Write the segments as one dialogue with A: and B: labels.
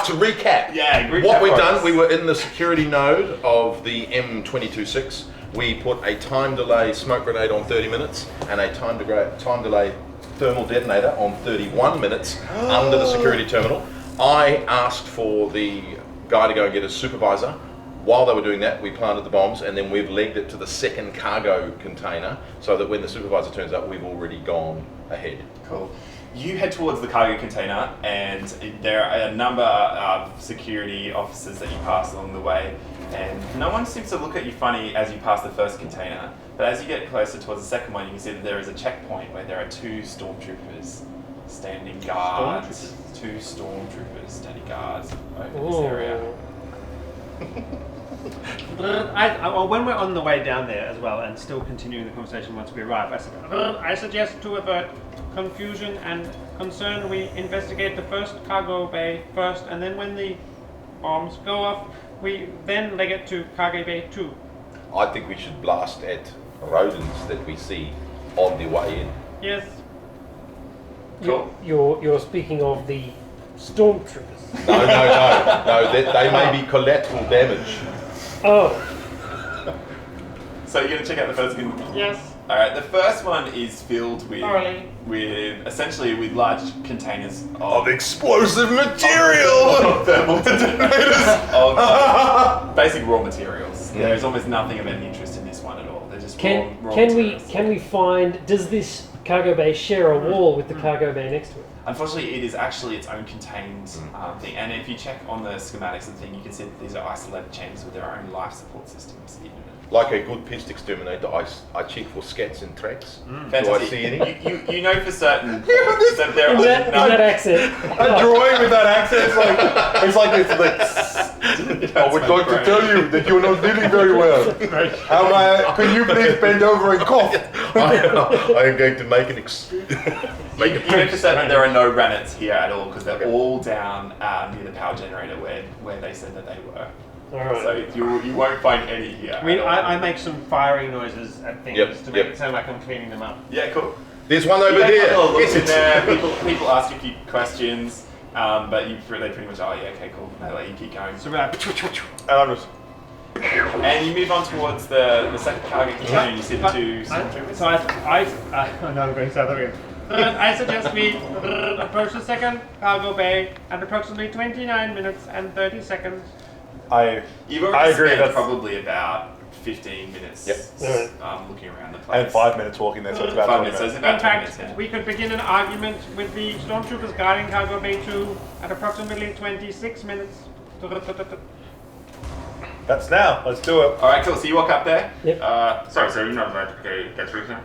A: to recap, what we've done, we were in the security node of the M226. We put a time delay smoke grenade on 30 minutes and a time delay thermal detonator on 31 minutes under the security terminal. I asked for the guy to go and get his supervisor. While they were doing that, we planted the bombs, and then we've legged it to the second cargo container so that when the supervisor turns up, we've already gone ahead.
B: Cool. You head towards the cargo container, and there are a number of security officers that you pass along the way, and no one seems to look at you funny as you pass the first container, but as you get closer towards the second one, you can see that there is a checkpoint where there are two stormtroopers standing guard. Two stormtroopers standing guards over this area.
C: When we're on the way down there as well, and still continuing the conversation once we arrive, I suggest to avert confusion and concern, we investigate the first cargo bay first, and then when the bombs go off, we then leg it to cargo bay 2.
A: I think we should blast at rodents that we see on the way in.
C: Yes.
B: Cool.
D: You're speaking of the stormtroopers.
A: No, they may be collateral damage.
D: Oh.
B: So you're going to check out the first one?
C: Yes.
B: Alright, the first one is filled with essentially with large containers
A: Of explosive material!
B: of thermal detonators of basic raw materials.
A: Yeah.
B: There's almost nothing of any interest in this one at all. They're just raw materials.
D: Can we find, does this cargo bay share a wall with the cargo bay next to it?
B: Unfortunately, it is actually its own contained thing. And if you check on the schematics of the thing, you can see that these are isolated chambers with their own life support systems in it.
A: Like a good pest exterminator, I check for scats and tracks. Do I
B: Fantastic.
A: see any?
B: You know for certain that there are
D: In that accent.
E: A drawing with that accent, it's like I would like to tell you that you're not feeling very well. Could you please bend over and cough?
A: I am going to make an
B: You know for certain there are no rannets here at all because they're all down near the power generator where they said that they were.
D: Alright.
B: So you won't find any here.
C: I mean, I make some firing noises at things to make it sound like I'm cleaning them up.
B: Yeah, cool.
A: There's one over
B: You
A: here.
B: have a look in there. People ask you a few questions, but they pretty much, oh yeah, okay, cool. They let you keep going.
C: So we're like,
E: And I'm just,
B: And you move on towards the second cargo container and you see the two stormtroopers.
C: So no, I'm going south again. I suggest we approach the second cargo bay at approximately 29 minutes and 30 seconds.
B: You've
E: I
B: already
E: agree,
B: spent
E: that's-
B: probably about 15 minutes looking around the place.
E: and 5 minutes walking there, so it's about
B: 5
E: 20
B: minutes, so
E: minutes.
B: it's about
C: In
B: 20
C: fact,
B: minutes.
C: we could begin an argument with the stormtroopers guarding cargo bay 2 at approximately 26 minutes.
E: That's now. Let's do it.
B: Alright, cool. So you walk up there.
D: Yep.
B: Sorry, so you're not about to get through now?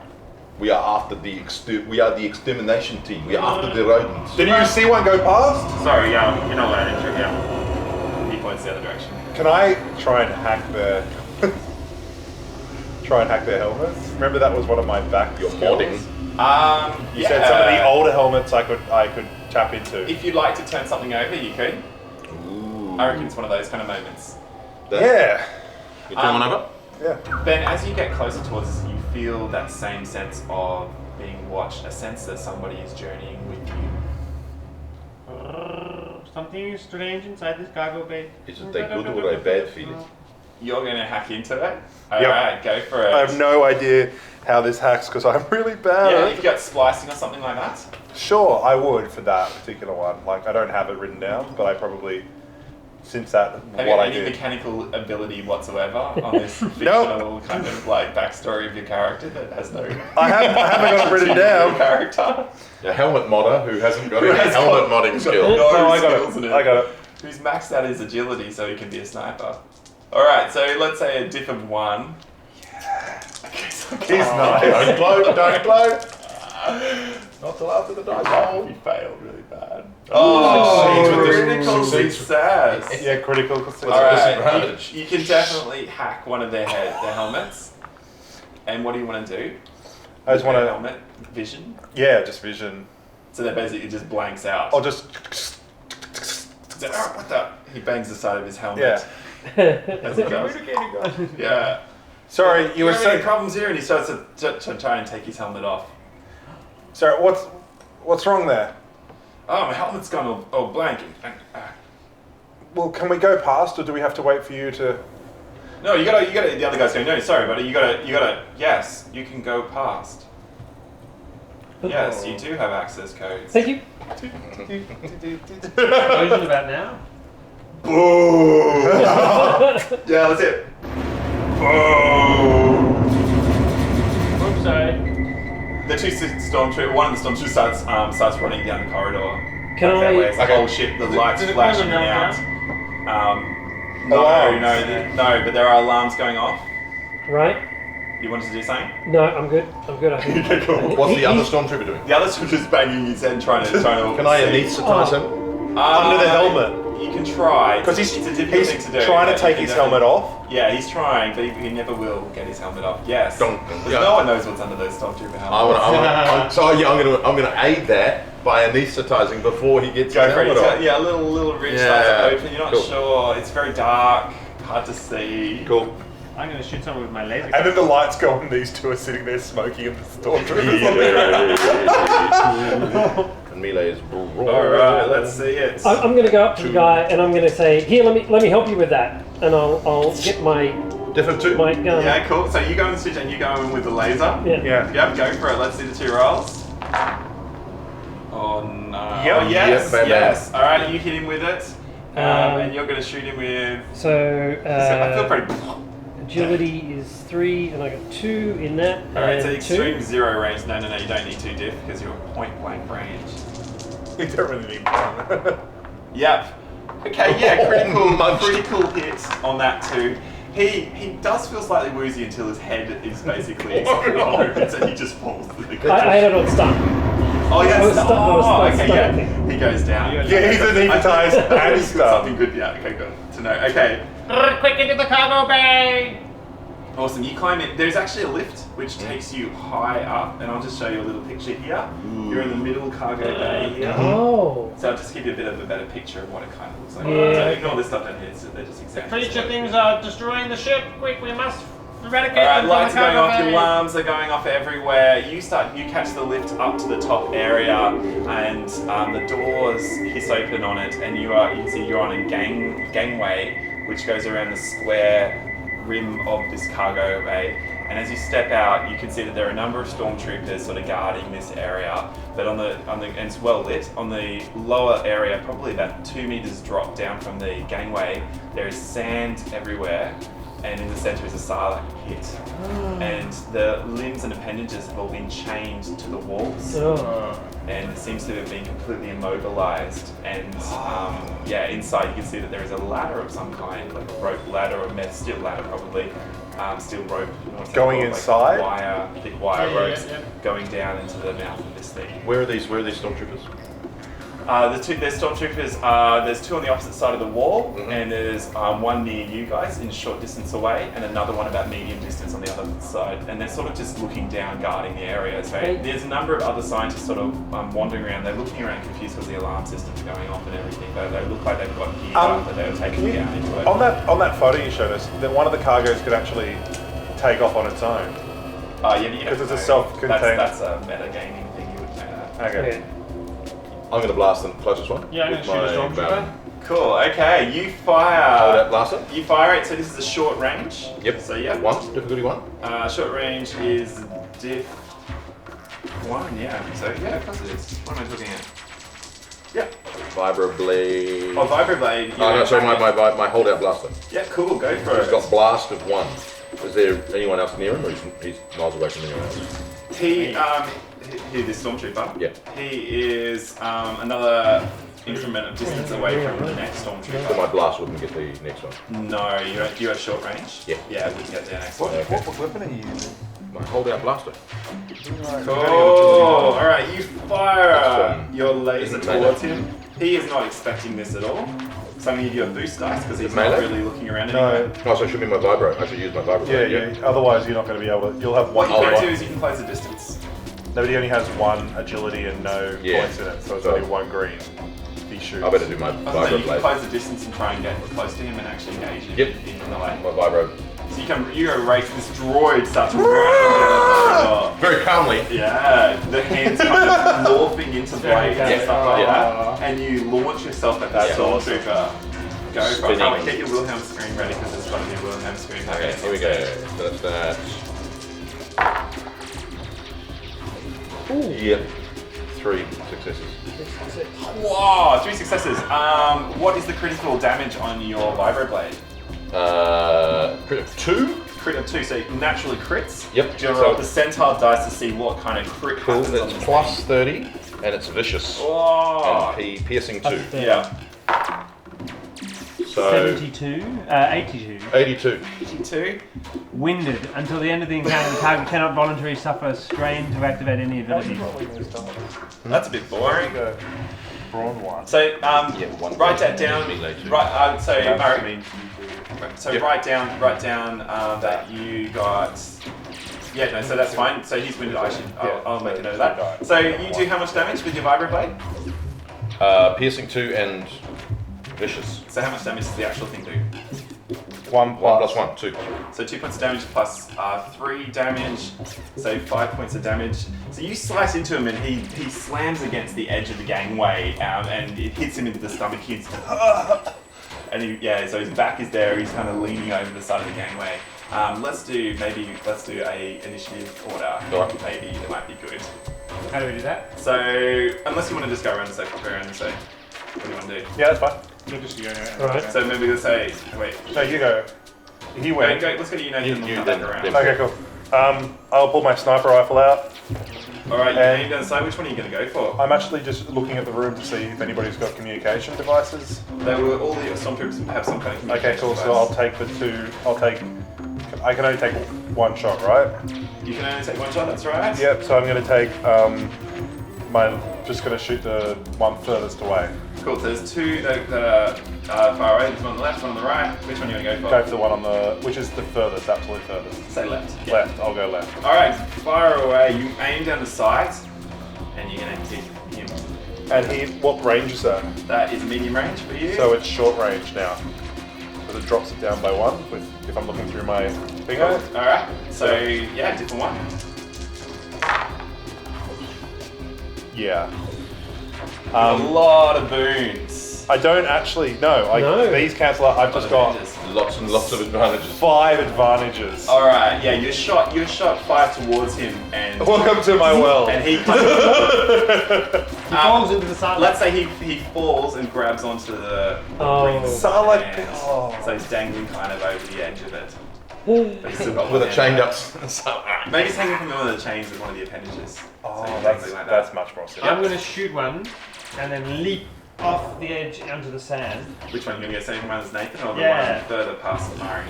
A: We are after we are the extermination team. We are after the rodents.
E: Didn't you see one go past?
B: Sorry, yeah, you're not allowed into it, yeah. He points the other direction.
E: Can I try and hack their helmets? Remember that was one of my back
A: You're
E: skills?
A: modding.
E: You said some of the older helmets I could tap into.
B: If you'd like to turn something over, you could.
A: Ooh.
B: I reckon it's one of those kind of moments.
E: Yeah.
A: You turn one over?
E: Yeah.
B: Ben, as you get closer towards us, you feel that same sense of being watched, a sense that somebody is journeying with you.
C: Something strange inside this cargo bay.
A: Is it a good or a bad feeling?
B: You're going to hack into it?
E: Yep.
B: Alright, go for it.
E: I have no idea how this hacks because I'm really bad.
B: Yeah, if you got splicing or something like that.
E: Sure, I would for that particular one. Like, I don't have it written down, but I probably, since that,
B: Have
E: what
B: you
E: I
B: any
E: did.
B: mechanical ability whatsoever on this fictional kind of like backstory of your character that has no...
E: I haven't got it written
B: your
E: down.
B: character?
A: A helmet modder who hasn't got
B: Who
A: any
B: has
A: helmet
B: got-
A: modding skill.
B: No
E: No, I got
B: skills in
E: it. I got it.
B: Who's maxed out his agility so he can be a sniper. Alright, so let's say a diff of 1. Yeah. Okay, so
E: He's nice.
A: Don't blow, don't blow. Not till after the dice roll.
B: You failed really bad.
A: Oh,
E: succeeds with this-
B: critical
A: succeeds.
B: success.
E: Yeah, critical.
B: Alright,
A: disadvantage.
B: you can definitely hack one of their helmets. And what do you want to do?
E: I just want
B: Their
E: to.
B: helmet vision.
E: Yeah, just vision.
B: So that basically just blanks out.
E: I'll just.
B: So, oh, what the? He bangs the side of his helmet.
E: Yeah.
B: As it goes. Yeah.
E: Sorry, you were
B: having any
E: saying.
B: problems here, and he starts to try and take his helmet off.
E: Sorry, what's wrong there?
B: Oh, my helmet's gone all blank. And, uh,
E: Well, can we go past, or do we have to wait for you to?
B: No, you gotta. The other guy's going. No, sorry, buddy. You gotta. Yes, you can go past. Yes, you do have access codes.
D: Thank you.
C: What are you doing about now?
B: Boom! Yeah, that's it. Boom!
C: Oops, sorry.
B: The two stormtroopers. One of the stormtroopers starts running down the corridor.
D: Can
B: Like that
D: I-
B: way it's the whole ship, the lights
C: Did it
B: flashing
C: close
B: out.
C: enough
B: No,
E: Alarms.
B: no, but there are alarms going off.
D: Right?
B: You wanted to do something?
D: No, I'm good. I think.
B: Okay, cool.
A: What's the other stormtrooper doing?
B: The other stormtrooper's banging his head, trying to.
A: Can I anesthetize him?
E: Under the helmet.
B: You can try.
E: Because
B: it's a difficult thing to do.
E: trying to
B: but
E: take
B: you
E: his
B: can
E: helmet off.
B: Yeah, he's trying, but he never will get his helmet off. Yes.
A: Don't-
B: Because
A: yeah.
B: no one knows what's under those stormtrooper helmets.
A: I'm gonna aid that by anesthetizing before he gets
B: Go
A: his
B: for it.
A: helmet off.
B: Yeah, a little ridge
A: Yeah.
B: starts to open. You're not
A: Cool.
B: sure. It's very dark, hard to see.
A: Cool.
C: I'm going to shoot someone with my laser.
E: And then the lights go on, these two are sitting there smoking, and the stormtroopers.
A: And melee is
B: All right, let's see it.
D: I'm going to go up to the guy and I'm going to say, "Here, let me help you with that," and I'll get my
A: different two.
D: gun.
B: Yeah, cool. So you go in the switch and you go in with the laser.
D: Yeah.
E: Yeah.
B: Yep, go for it. Let's see the two rolls. Oh no.
E: Yep.
B: Oh, yes,
A: Yep, bam,
B: yes. All right, you hit him with it. And you're going to shoot him with.
D: So
B: I feel pretty.
D: agility is 3, and I got 2 in that.
B: All right, so
D: and
B: extreme
D: 2.
B: 0 range. No, you don't need 2 diff because you're point blank range.
E: You don't really need one.
B: Yep. Okay, yeah,
A: Munched.
B: critical hit on that too. He does feel slightly woozy until his head is basically exploded and he just falls to the ground.
D: I had it on stun.
B: Oh,
D: I
B: yes.
D: was stuck- I was
B: Oh,
D: stuck
B: okay, yeah.
D: stuck.
B: He goes down.
C: Yeah,
E: Yeah, he's anesthetized and
B: He's got
E: stuff.
B: something good. Yeah, okay, good to know. Okay,
C: Quick into the cargo bay!
B: awesome. You climb in. There's actually a lift which takes you high up, and I'll just show you a little picture here. You're in the middle cargo bay here.
D: Oh.
B: So I'll just give you a bit of a better picture of what it kind of looks like.
D: Yeah.
B: So ignore this stuff down here. So they're just examples.
C: Creature things are destroying the ship. Quick, we must eradicate
B: Alright,
C: them
B: lights
C: from
B: are
C: the
B: going
C: cargo
B: off, your
C: bay.
B: alarms are going off everywhere. You catch the lift up to the top area, and the doors hiss open on it, and you can see you're on a gangway which goes around the square rim of this cargo bay. And as you step out, you can see that there are a number of stormtroopers sort of guarding this area. But and it's well lit. On the lower area, probably about 2 meters drop down from the gangway, there is sand everywhere. And in the center is a Sarlacc pit. And the limbs and appendages have all been chained to the walls.
D: Oh.
B: And it seems to have been completely immobilized. And inside you can see that there is a ladder of some kind, like a rope ladder or steel ladder probably. Steel rope.
E: Going inside?
B: Thick wire
C: Yeah,
B: ropes
C: yeah.
B: going down into the mouth of this thing.
A: Where are these stormtroopers?
B: There's stormtroopers. There's 2 on the opposite side of the wall, and there's one near you guys in short distance away, and another one about medium distance on the other side. And they're sort of just looking down, guarding the area. So
D: Hey.
B: there's a number of other scientists sort of wandering around. They're looking around confused because the alarm systems are going off and everything. But they look like they've got geared up that they were taking you down into it.
E: On that photo you showed us, that one of the cargoes could actually take off on its own.
B: Because
E: it's a self-contained-
B: That's a metagaming thing. You would know that.
E: Okay.
A: I'm gonna blast the closest one.
C: Yeah, I'm
A: with
C: going to shoot a
A: my,
C: stormtrooper.
B: Cool. Okay, you
A: Hold
B: fire.
A: that blaster.
B: You fire it. So this is a short range.
A: Yep.
B: So yeah.
A: 1, difficulty 1.
B: Short range is diff 1, yeah, I think so. Yeah, of course it is. What am I looking at? Yeah.
A: Vibroblade.
B: Oh, Vibroblade.
A: Oh no, sorry, my holdout blaster.
B: Yeah, cool, go for
A: He's
B: it.
A: got blast of 1. Is there anyone else near him, or he's miles away from anyone else?
B: This stormtrooper.
A: Yeah.
B: He is another increment of distance away from the next
A: So
B: stormtrooper.
A: my blast wouldn't get the next one.
B: No, you have short range?
A: Yeah.
B: Yeah, we can get the next
E: What,
B: one.
E: what weapon are you using?
A: My holdout blaster.
B: Cool. Alright, you fire
A: That's,
B: your laser
A: isn't melee.
B: towards him. He is not expecting this at all. So I'm going to give you a boost dice because he's not
A: Melee?
B: really looking around
E: No.
B: anywhere.
A: Oh, so it should be my vibro. I should use my vibro.
E: Yeah. Otherwise, you're not going to be able to. You'll have
B: What
E: one.
B: you can
A: right.
B: do is you can close the distance.
E: Nobody only has 1 agility and no
A: Yeah.
E: points in it, so it's
A: So-
E: only 1 green. He shoots.
A: I better do my
B: I was saying
A: vibro
B: you can
A: blade.
B: close the distance and try and get close to him and actually engage him
A: Yep.
B: in melee.
A: My vibro.
B: So you go race this droid starts running.
A: Very calmly.
B: Yeah, the hands kind of morphing into blades and
C: Yeah.
B: stuff like
A: Yeah.
B: that, and you launch yourself at that
A: Yeah.
B: stormtrooper. Go for it.
A: Spinning.
B: Can't get your Wilhelm screen ready because there's got to be a Wilhelm screen.
A: Okay, here we go. So that's that. Yep. 3 successes.
B: Whoa, 3 successes. What is the critical damage on your vibroblade?
A: Crit of 2.
B: Crit of 2, so it naturally crits.
A: Yep.
B: Do you roll percentile dice to see what kind of crit
A: Cool.
B: happens on
A: It's
B: this
A: plus
B: thing?
A: 30, and it's vicious.
B: Whoa.
A: And piercing 2.
B: Yeah.
A: So
C: 72, 82.
A: 82.
B: 82.
C: Winded. Until the end of the encounter, the target cannot voluntarily suffer strain to activate any ability.
B: That's a bit boring.
E: Brawn one.
B: So,
A: one
B: write that
A: person
B: down.
A: needs me later.
B: Right. So, Murray.
E: means
B: So
A: Yep.
B: write down that you got. Yeah, no. So that's fine. So he's winded. I'll make a note of that. So you do how much damage with your vibroblade?
A: Piercing 2 and vicious.
B: So how much damage does the actual thing do?
E: 1
A: 1 plus 1, 2.
B: So 2 points of damage plus 3 damage, so 5 points of damage. So you slice into him and he slams against the edge of the gangway and it hits him into the stomach. He's and so his back is there. He's kind of leaning over the side of the gangway. Let's do a initiative order.
A: Alright.
B: Maybe it might be good.
C: How do we do that?
B: So unless you want to just go around and say, what do you want to do?
E: Yeah, that's fine.
C: We'll just go
D: Alright.
B: So maybe we'll say, wait.
E: No, you go. He went.
B: Go, let's go to you, Nathan, and we'll come
A: then-
B: back around.
A: then-
E: Okay, cool. I'll pull my sniper rifle out.
B: Alright, you
E: And-
B: aim down the side. Which one are you going to go for?
E: I'm actually just looking at the room to see if anybody's got communication devices.
B: They were all the stormtroopers have some kind of
E: Okay,
B: communication
E: cool. So
B: device.
E: I'll take the 2. I can only take 1 shot, right?
B: You can only take 1 shot. That's right.
E: Yep. So I'm going to take just going to shoot the one furthest away.
B: Cool. So there's 2 that are far away. There's one on the left, one on the right. Which one are you going to
E: Go
B: go
E: for the one on the, which is the furthest, absolute furthest.
B: for? Say left.
E: Left. I'll go left.
B: All right. Fire away. You aim down the sides, and you're going to hit him.
E: And what range is that?
B: That is medium range for you.
E: So it's short range now. So it drops it down by 1 if I'm looking through my finger.
B: All right. So yeah, different one.
E: Yeah.
B: A lot of boons.
E: I don't actually, no.
D: No.
E: These cancel out. I've just got
B: Advantages.
A: Lots and lots of advantages.
E: 5 advantages.
B: All right. Yeah, you shot 5 towards him, and
E: Welcome to my world.
B: and he kind of
C: He falls into the side.
B: Let's say he falls and grabs onto the
D: Oh.
B: ring.
E: So like,
B: And
E: oh.
B: so he's dangling kind of over the edge of it. But he's still got
A: With
B: one
A: a chained
B: hand.
A: up.
B: Maybe he's hanging from one of the chains with one of the appendages.
E: Oh,
B: So
E: that's
B: something like that.
E: that's much more simple.
C: I'm going to shoot one and then leap off the edge onto the sand.
B: Which one? You're going to go same one as Nathan or the
C: Yeah.
B: one further past Murray?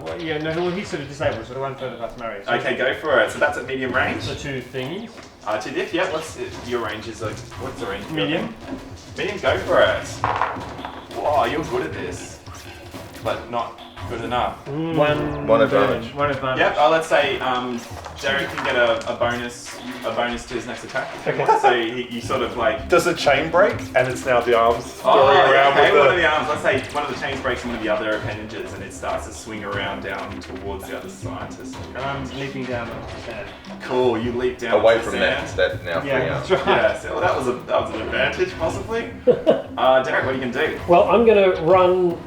C: Well, he's sort of disabled, so the one further past Murray. So
B: Okay, go for it. So that's at medium range.
C: the 2 thingies.
B: 2 diff, yeah. What's your range? Is like, what's the range?
C: Medium.
B: Medium, go for it. Wow, you're good at this. But not good enough.
A: One advantage.
C: One advantage.
B: Yep, let's say Derek can get a bonus to his next attack.
D: Okay.
B: So you sort of like.
E: Does the chain break and it's now the arms
B: Oh,
E: going around
B: okay,
E: with
B: one of the arms. Let's say one of the chains breaks one of the other appendages and it starts to swing around down towards the other scientist.
C: And I'm leaping down onto the sand.
B: Cool, you leap down
A: Away
B: to the
A: from
B: sand.
A: that now free
C: Yeah,
A: arms.
C: that's right.
B: Yeah, so that was an advantage possibly. Derek, what are you gonna do?
D: Well, I'm going to run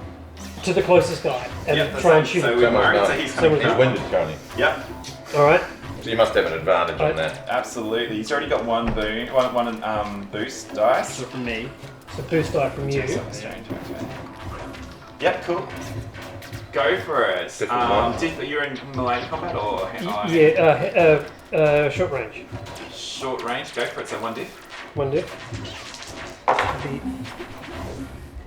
D: to the closest guy and
B: Yep, that's
D: try and
B: it.
D: shoot
B: So
D: him.
B: we're married, so he's coming
A: He's
B: down.
A: winded currently.
B: Yep,
D: All right.
A: So you must have an advantage on that.
B: absolutely. He's already got one boost dice.
C: So from me.
D: So boost die from you.
B: Something strange, okay. Yep, cool. Go for it.
A: Different one.
B: You're in melee combat or
D: Yeah, short range.
B: short range? Go for it. So 1 diff.
D: 1 diff.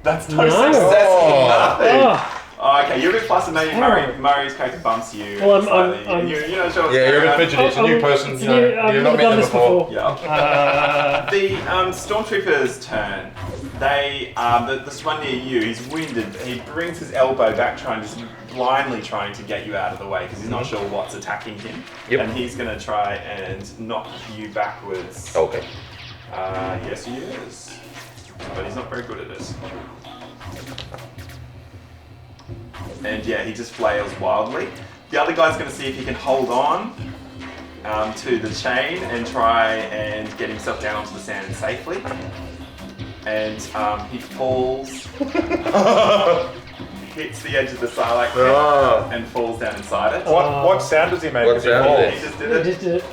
B: That's no
D: No.
B: success for nothing.
D: Oh,
B: Oh, okay, you're a bit flustered. Maybe
D: Terrible.
B: Murray's character bumps you.
D: Well, I'm-
B: slightly.
D: I'm-
B: You're not sure.
A: Yeah, you're a bit fidgety. It's a new person. You know,
D: I've
A: you've
D: never
A: not met
D: done
A: them
D: this
A: before.
B: Yeah. The stormtrooper's turn. They this one near you. He's winded. He brings his elbow back, blindly trying to get you out of the way because he's not sure what's attacking him.
A: Yep.
B: And he's gonna try and knock you backwards.
A: Okay.
B: Yes, he is. But he's not very good at it. And yeah, he just flails wildly. The other guy's going to see if he can hold on to the chain and try and get himself down onto the sand safely. and he falls, hits the edge of the Sarlacc pit, and falls down inside it.
E: What sound does he make?
A: What
E: as he
A: sound
E: falls?
A: is
B: He just did
D: I
B: it.
D: just did it.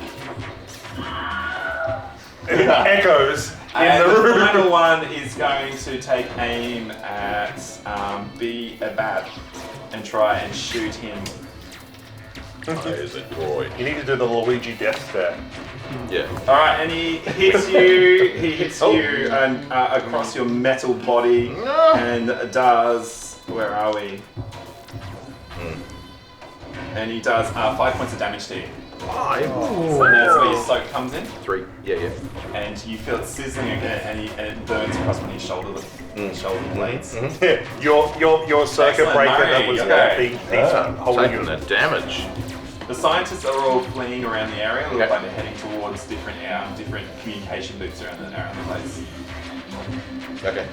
E: It echoes
B: And
E: in the
B: the
E: room.
B: final one is going to take aim at B. Abad and try and shoot him.
A: Is it Roy?
E: You need to do the Luigi death stare.
A: Yeah.
B: All right, and he hits you. He hits you and across your metal body, and does. Where are we? And he does 5 points of damage to you.
A: 5.
B: So that's where your soak comes in,
A: 3. Yeah.
B: and you feel it sizzling again, and it burns across one of your shoulder blades.
E: Your circuit
B: Excellent,
E: breaker
B: Murray,
E: that was
B: okay.
E: a big piece holding
A: Taking
E: you.
A: the damage.
B: The scientists are all fleeing around the area. It looks
A: Okay.
B: like they're heading towards different communication booths around the place.
A: Okay.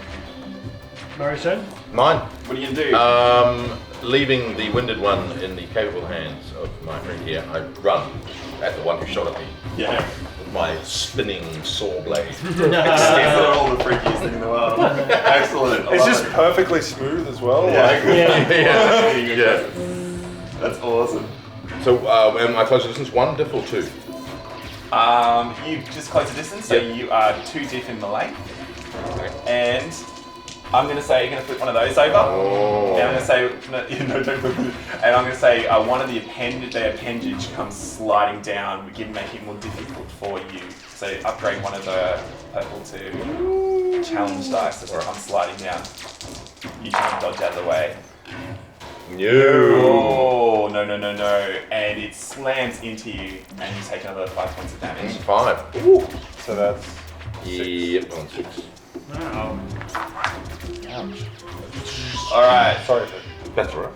C: Murray's turn.
A: Mine.
B: What are you gonna do?
A: Leaving the winded one in the capable hands of my friend here, I run at the one who shot at me
B: Yeah.
A: with my spinning saw blade.
B: They're all the freakiest thing in the world. Excellent. I
E: It's
B: love
E: just
B: it.
E: perfectly smooth as well.
B: Yeah.
E: Like,
A: Yeah.
B: That's awesome.
A: So, am I closer distance? 1 diff or 2?
B: You just close the distance, so
A: Yep.
B: you are 2 diff in melee.
A: Okay.
B: And I'm going to say you're going to flip one of those over.
A: Oh.
B: And I'm going to say, don't flip it. And I'm going to say one of the appendage comes sliding down, making it more difficult for you. So upgrade one of the purple to challenge dice as it comes sliding down. You try and dodge out of the way.
A: No.
B: Oh, no. And it slams into you, and you take another 5 points of damage.
A: 5.
E: so that's
A: Yep, on 6.
C: Wow.
B: Alright,
E: sorry. For,
A: That's all right.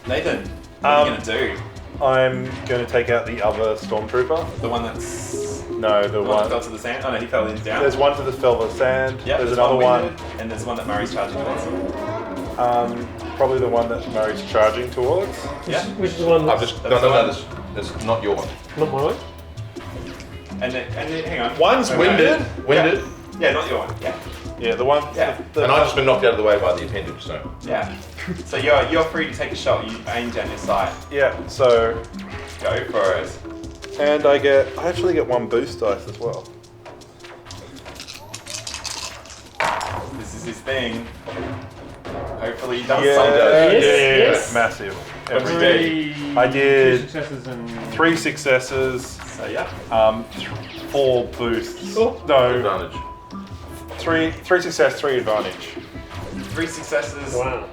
B: Nathan, what are you going to do?
E: I'm going to take out the other stormtrooper.
B: The one that's.
E: No, the
B: The one that
E: one.
B: fell to the sand? Oh no, he fell in down.
E: There's one to the fell of the sand.
B: Yep,
E: There's another one.
B: winded, and there's one that Murray's charging towards.
E: Probably the one that Murray's charging towards.
B: Yeah.
D: Which is the one
A: I've
D: that's
A: just
B: That's
A: no.
B: fine.
A: This is not your one.
D: not mine?
B: And then hang on.
E: One's
B: Okay.
E: winded.
A: Winded.
B: Yeah, not your one. Yeah.
E: Yeah, the one.
B: Yeah.
A: And I've just been knocked out of the way by the appendage. So.
B: Yeah. So you're free to take a shot. You aim down your sight.
E: Yeah. So,
B: Go for it.
E: and I actually get 1 boost dice as well.
B: This is his thing. Hopefully he does
E: Yeah,
B: something.
D: Yes.
E: Massive.
B: Every day.
E: I did
C: 2 successes and
E: 3 successes,
B: So yeah.
E: 4 boosts.
D: Oh.
E: No,
A: Advantage.
E: 3 success, 3 advantage.
B: 3 successes.
D: Wow.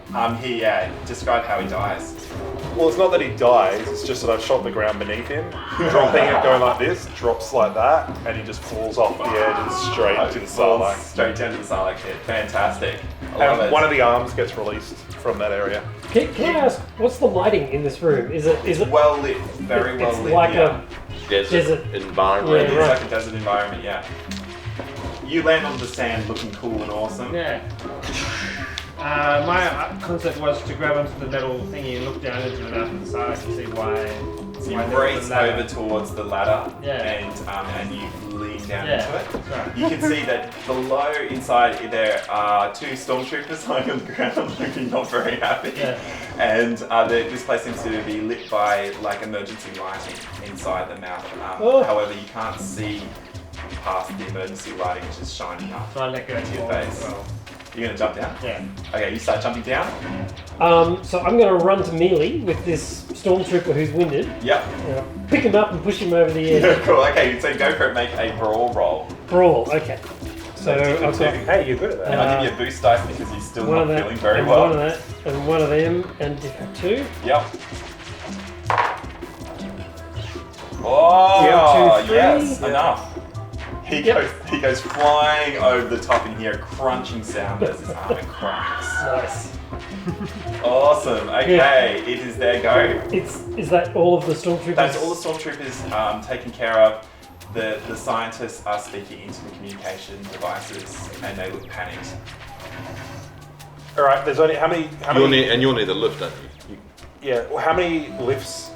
B: Describe how he dies.
E: Well, it's not that he dies, it's just that I've shot the ground beneath him. Dropping it, going like this, drops like that, and he just falls off the edge and straight to the
B: Falls
E: Sarlacc.
B: straight down to the Sarlacc pit. Fantastic. I love
E: And
B: it.
E: one of the arms gets released from that area.
D: Can I ask, what's the lighting in this room? Is it
B: well lit, very well
D: it's
B: lit.
D: like
B: yeah.
A: Desert environment.
B: It is
D: right.
B: like a desert environment, yeah. You land on the sand looking cool and awesome.
C: yeah. My concept was to grab onto the metal thingy and look down into the mouth of the side to see why.
B: So you
C: why there was
B: race
C: a ladder.
B: over towards the ladder
C: Yeah.
B: and you lean down
C: Yeah.
B: into it.
C: That's right.
B: You can see that below inside there are 2 stormtroopers lying on the ground looking not very happy.
C: Yeah.
B: And this place seems to be lit by like emergency lighting inside the mouth.
D: Oh.
B: However, you can't see past the emergency lighting, which is shining up.
C: So I let go
B: Into your
C: forward as
B: face.
C: well.
B: You're gonna jump down?
C: Yeah.
B: Okay, you start jumping down?
D: So I'm going to run to melee with this stormtrooper who's winded.
B: Yep.
D: Pick him up and push him over the edge.
B: Cool, okay, so go for it, make a brawl roll.
D: Brawl. Okay. So
B: Two,
D: I've got
E: Hey, you're good at that.
B: And I'll give you a boost dice because you're still
D: one
B: not
D: of that,
B: feeling very
D: and
B: well.
D: one of that, and one of them, and different 2.
B: Yep. Oh,
D: Yeah, 2, 3.
B: yes,
D: Yeah.
B: enough. He goes flying over the top and you hear a crunching sound as his armor cracks.
D: Nice.
B: Awesome. Okay,
D: Yeah.
B: it is their go.
D: Is that all of the stormtroopers?
B: That's all the stormtroopers taken care of. The scientists are speaking into the communication devices and they look panicked.
E: All right. There's only how many?
A: You're near the lift, aren't you?
E: Yeah. Well, how many lifts?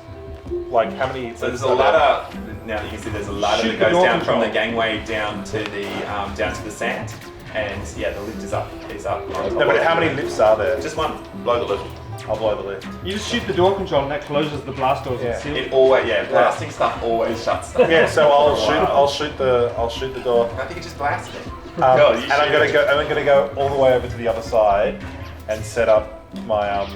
E: Like how many?
B: So there's a ladder. Now that you can see, there's a ladder
C: Shoot
B: that
C: the
B: goes
C: door
B: down from
C: control.
B: the gangway down to the sand, And yeah, the lift is up.
E: No, but how many lifts are there?
B: Just one.
A: Blow the lift.
E: I'll blow the lift.
C: You just shoot the door control and that closes the blast doors and seals.
B: It always, blasting stuff always shuts stuff.
E: Yeah, so I'll shoot the door.
B: I think you just blasted it.
E: And I'm gonna go all the way over to the other side and set up my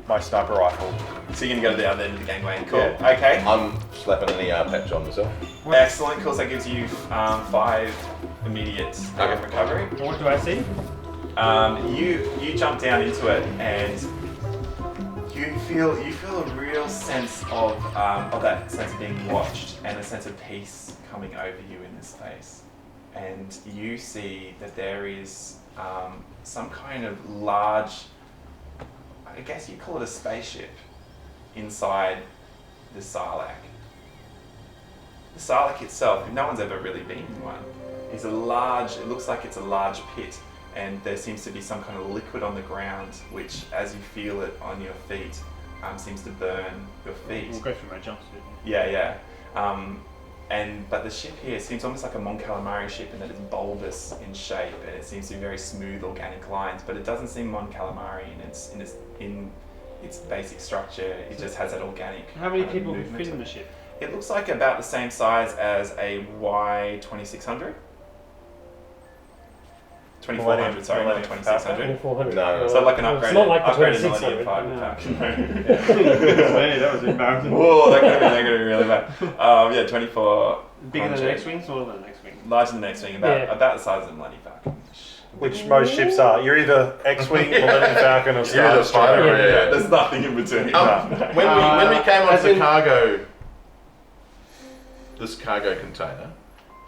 E: my sniper rifle.
B: So you're gonna go to the other end of the gangway. Cool.
E: Yeah.
B: Okay.
A: I'm slapping an ER patch on myself.
B: Excellent. Cool. So that gives you 5 immediate recovery.
C: What do I see?
B: You jump down into it and you feel a real sense of that sense of being watched and a sense of peace coming over you in this space. And you see that there is some kind of large, I guess you'd call it a spaceship, inside the Sarlacc. The Sarlacc itself, if no one's ever really been in one, is it looks like it's a large pit, and there seems to be some kind of liquid on the ground, which as you feel it on your feet, seems to burn your feet.
C: We'll go through my jumpsuit.
B: Yeah. But the ship here seems almost like a Mon Calamari ship in that it's bulbous in shape and it seems to be very smooth organic lines, but it doesn't seem Mon Calamari in its basic structure. It just has that organic.
C: How many
B: kind of
C: people could
B: movement
C: fit
B: to
C: in
B: it.
C: the ship?
B: It looks like about the same size as a Y2600. 2400, sorry, not 2600.
D: 2400.
A: No.
B: So like an
D: Well,
B: upgrade.
D: it's not like the
B: upgraded
D: 2600.
B: Millennium
C: No.
B: Falcon.
C: That was embarrassing.
B: Whoa, that could be really bad. 24.
C: Bigger than the
B: 100.
C: X-Wing, smaller than the X-Wing.
B: Larger than the X-Wing, about the size of the Millennium Falcon.
E: Which most ships are. You're either X-Wing, Millennium Falcon, or
A: You're either
E: Star
A: fighter or
E: Destroyer.
A: yeah.
B: There's nothing in between.
A: When we came
C: as
A: onto the
C: in-
A: cargo, this cargo container,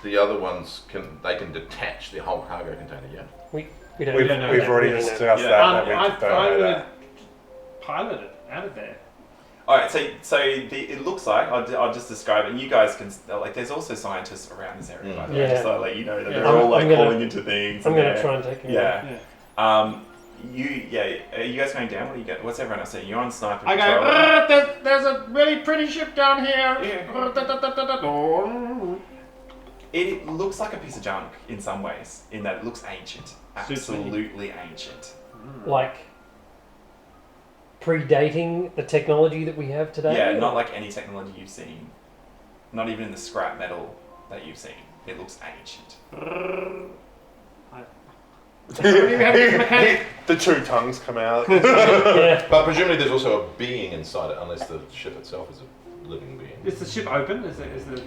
A: the other ones can detach the whole cargo container. Yeah.
D: We don't
E: We've
D: know
E: already
D: that. We don't know
E: discussed
B: Yeah.
E: that. We
C: I
E: don't know
C: would
E: that.
C: pilot it out of there.
B: Alright, it looks like, I'll just describe it, and you guys can, there's also scientists around this area, by the way,
D: Yeah.
B: just to let you know that
C: Yeah.
B: they're all
D: I'm gonna-
B: calling into things.
D: I'm
B: and
D: going to
B: they're-
D: try and take him.
B: Yeah.
C: Yeah.
B: Are you guys going down? What do you get? What's everyone else saying? You're on sniper
C: I
B: patrol.
C: go, there's a really pretty ship down here.
B: It looks like a piece of junk in some ways, in that it looks ancient.
C: Suits me.
B: Absolutely ancient.
D: Like predating the technology that we have today.
B: Yeah, not like any technology you've seen. Not even in the scrap metal that you've seen. It looks ancient.
E: The two tongues come out.
D: Yeah.
A: But presumably there's also a being inside it, unless the ship itself is a living being.
C: Is the ship open? Is the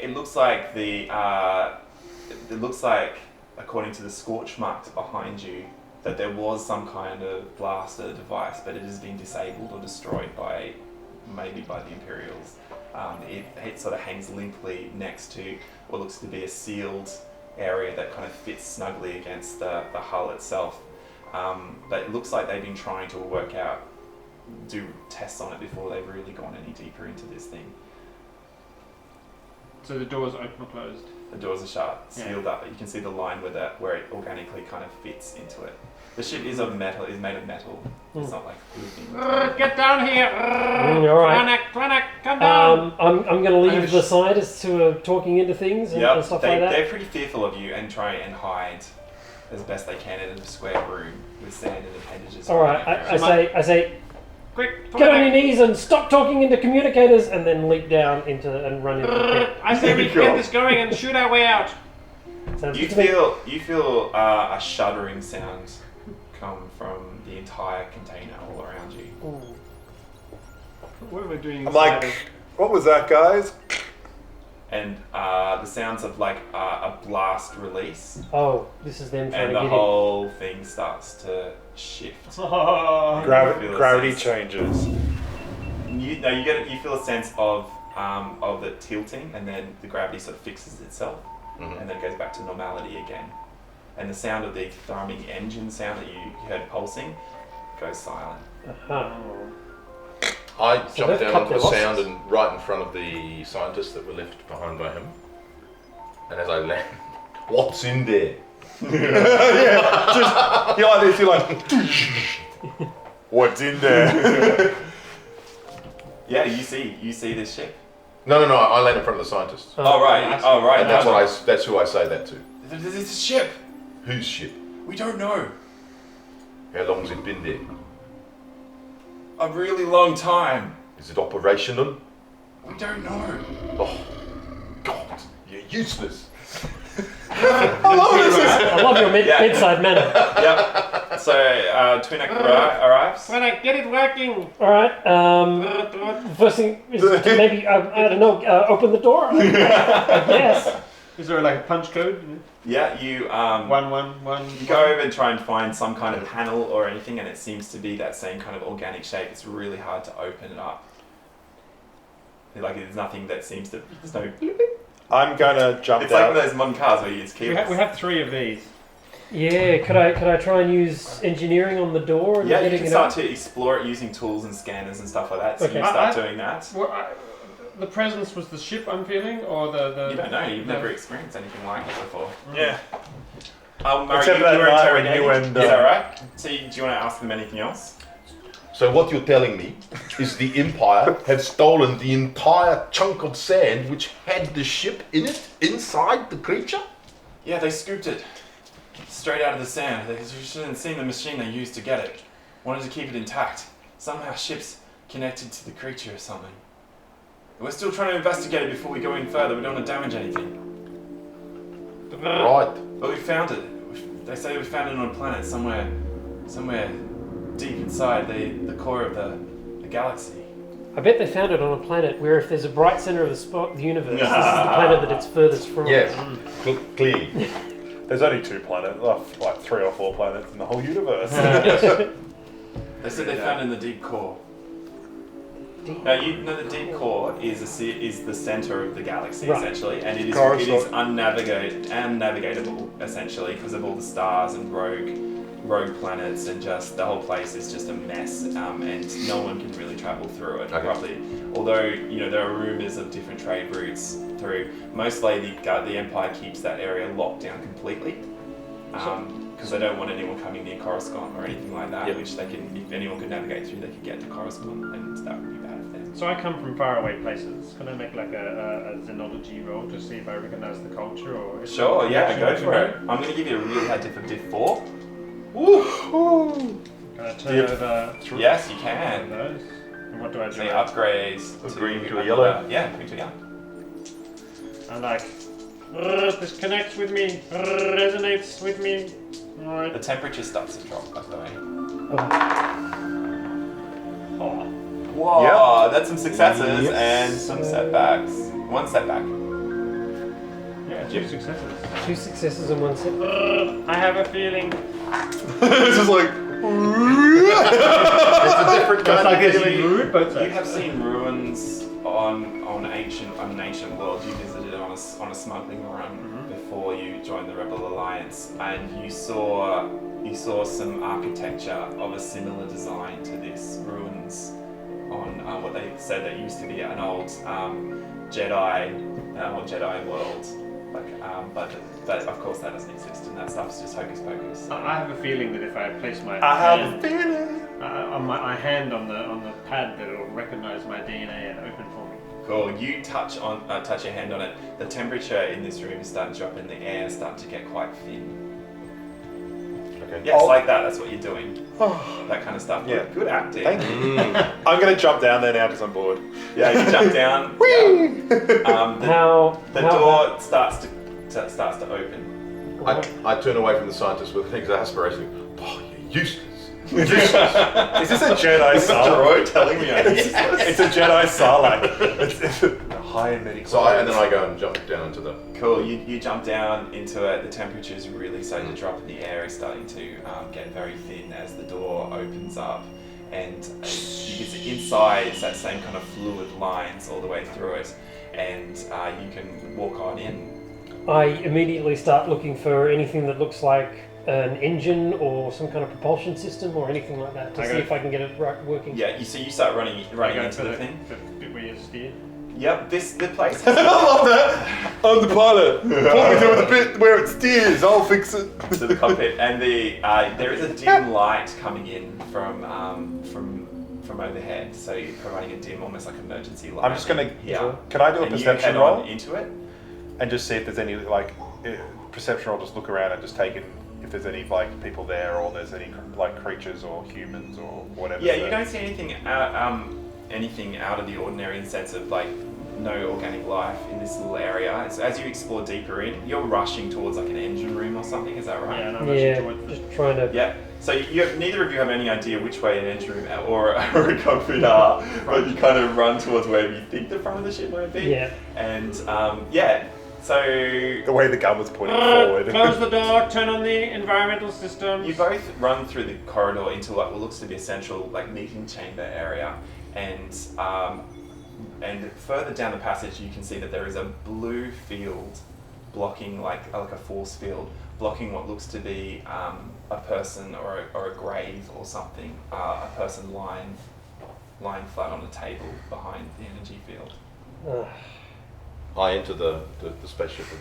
B: It looks like it looks like, according to the scorch marks behind you, that there was some kind of blaster device, but it has been disabled or destroyed maybe by the Imperials. It sort of hangs limply next to what looks to be a sealed area that kind of fits snugly against the hull itself. But it looks like they've been trying to do tests on it before they've really gone any deeper into this thing.
C: so the doors open or closed?
B: The doors are shut,
C: Yeah.
B: sealed up. You can see the line where it organically kind of fits into it. The ship is made of metal. It's not like moving.
C: Get down here!
D: All right.
C: Twanak, come down!
D: I'm going to leave the scientists who are talking into things and, and stuff like that.
B: They're pretty fearful of you and try and hide as best they can in a square room with sand and appendages.
D: All right, I say,
C: Quick,
D: get on your knees and stop talking into communicators, and then leap down and run into the pit.
C: I say we get this going and shoot our way out.
D: Sounds
B: You
D: good to me.
B: feel a shuddering sound come from the entire container all around you.
C: What are we doing?
E: I'm like, what was that, guys?
B: And the sounds of like a blast release,
D: Oh, this is them trying
B: and
D: to
B: the
D: get
B: whole thing starts to shift.
C: Oh,
B: Feel a
E: Gravity
B: sense.
E: changes.
B: You feel a sense of the tilting, and then the gravity sort of fixes itself, and then it goes back to normality again. And the sound of the thrumming engine sound that you heard pulsing goes silent.
D: Uh-huh.
A: I
D: So
A: jumped
D: they've
A: down
D: cut
A: onto
D: their
A: the sound
D: losses.
A: and right in front of the scientists that were left behind by him. And as I land, what's in there?
E: Yeah, just you're like this. You're like, what's in there?
B: Yeah, you see this ship.
A: No, I land in front of the scientists.
B: Oh right.
A: And that's who I say that to.
B: There's a ship.
A: Whose ship?
B: We don't know.
A: How long's it been there?
B: A really long time.
A: Is it operational?
B: We don't know.
A: Oh, God, you're useless.
D: I love your bedside manner.
B: Yep. So, Twinak arrives.
C: When I get it working.
D: All right. First thing is to maybe I don't know. Open the door. I guess.
C: Is there like a punch code?
B: Yeah, you
C: 111.
B: You go over and try and find some kind of panel or anything, and it seems to be that same kind of organic shape. It's really hard to open it up. Like there's nothing that seems to. There's no.
E: I'm gonna jump
B: It's
E: down.
B: like those modern cars where you use
C: We
B: keys.
C: have 3 of these.
D: Yeah. Could I try and use engineering on the door? And
B: Yeah, you
D: getting
B: can
D: it
B: start
D: up?
B: to explore it using tools and scanners and stuff like that. So
D: Okay.
B: you start doing that.
C: Well, the presence was the ship I'm feeling, or the
B: You don't know. You've never experienced anything like it before.
E: Yeah.
B: Murray,
E: Except
B: you
E: that
B: were
E: night when
B: interrogating.
E: you and,
B: Is that right? So do you want to ask them anything else?
A: So what you're telling me is the Empire have stolen the entire chunk of sand which had the ship in it, inside the creature?
B: Yeah, they scooped it straight out of the sand. They shouldn't have seen the machine they used to get it. Wanted to keep it intact. Somehow ship's connected to the creature or something. We're still trying to investigate it before we go any further. We don't want to damage anything.
A: Right.
B: But we found it. They say we found it on a planet somewhere deep inside the core of the galaxy.
D: I bet they found it on a planet where if there's a bright center of the universe, this is the planet that it's furthest from.
A: Yes, clearly.
E: There's only 2 planets, like 3 or 4 planets in the whole universe.
B: They said they found it in the deep core. Now you know the deep core is the center of the galaxy
D: Right.
B: essentially, and it is
E: Coruscant.
B: unnavigatable essentially because of all the stars and rogue planets, and just the whole place is just a mess, and no one can really travel through it properly. Although there are rumors of different trade routes through. Mostly the Empire keeps that area locked down completely. Because they don't want anyone coming near Coruscant or anything like that,
A: Yep.
B: which they can, if anyone could navigate through, they could get to Coruscant, and that would be bad for them.
C: So I come from faraway places. Can I make like a xenology roll to see if I recognize the culture, or? Is
B: Sure,
C: there
B: yeah,
C: a
B: go
C: connection
B: for it.
C: between
B: I'm going to give you a really high diff of diff 4.
E: Woo!
C: Can I turn
E: Diff.
C: over
B: Yes, you
C: one of
B: can.
C: those? And what do I do?
B: So you upgrade to
A: green to a yellow.
B: Yeah, green to a yellow.
C: I'm like, this connects with me, resonates with me. Alright.
B: The temperature starts to drop, by the way.
C: Oh.
B: Whoa, that's some successes
E: Yes.
B: and some setbacks. One setback.
C: Yeah, 2 successes.
D: 2 successes and 1 setback.
C: I have a feeling.
E: This is like.
A: It's a different kind of feeling.
C: rude, but
B: You have seen ruins on an ancient world. You visited on a smuggling run before you joined the Rebel Alliance, and you saw some architecture of a similar design to this ruins on what they said that used to be an old Jedi world. But of course that doesn't exist, and that stuff's just hocus pocus.
C: I have a feeling that if I place my
E: I have a
C: hand,
E: feeling.
C: my hand on the pad, that it'll recognize my DNA and open for me.
B: Cool. You touch your hand on it. The temperature in this room is starting to drop, and the air is starting to get quite thin.
A: Okay.
B: Yes, like that. That's what you're doing. That kind of stuff.
E: Yeah.
B: Good acting.
E: Thank you. I'm gonna jump down there now because I'm bored.
B: Yeah, you jump down. The door starts to open.
A: I turn away from the scientist with exasperation. Oh, you're useless.
E: Is this a Jedi Sarlacc?
B: Droid telling me
E: It's a Jedi Sarlacc. It's a high-end medical.
A: So and then I go and jump down into the.
B: Cool. You jump down into it. The temperature is really starting to drop, and the air is starting to get very thin as the door opens up. And you can see inside it's that same kind of fluid lines all the way through it, and you can walk on in.
D: I immediately start looking for anything that looks like an engine or some kind of propulsion system or anything like that to see if I can get it working.
B: Yeah, you start running
C: Go
B: into
C: for
B: the thing.
C: The bit where you steer.
B: Yep, the place.
E: I love that. I'm the pilot. Put me to the bit where it steers. I'll fix it.
B: To the cockpit, and there is a dim light coming in from overhead, so you're providing a dim, almost like emergency light.
E: I'm just gonna.
B: Yeah.
E: Can I do a
B: And you
E: perception
B: head
E: roll
B: on into it.
E: and just see if there's any perception roll? Just look around and just take in if there's any like people there, or there's any like creatures or humans or whatever.
B: Yeah, you don't see anything out of the ordinary in the sense of like no organic life in this little area. As you explore deeper in, you're rushing towards like an engine room or something. Is that right?
C: Yeah, and I'm rushing towards
D: just trying to.
B: Yeah. So neither of you have any idea which way an engine room or a cockpit are, but you kind of run towards wherever you think the front of the ship might be.
D: Yeah.
B: And so
E: The way the gun was pointing forward.
C: Close the door, turn on the environmental systems.
B: you both run through the corridor into what looks to be a central like meeting chamber area, and further down the passage you can see that there is a blue field blocking like a force field blocking what looks to be a person or a grave or something, a person lying flat on a table behind the energy field.
A: I enter the spaceship and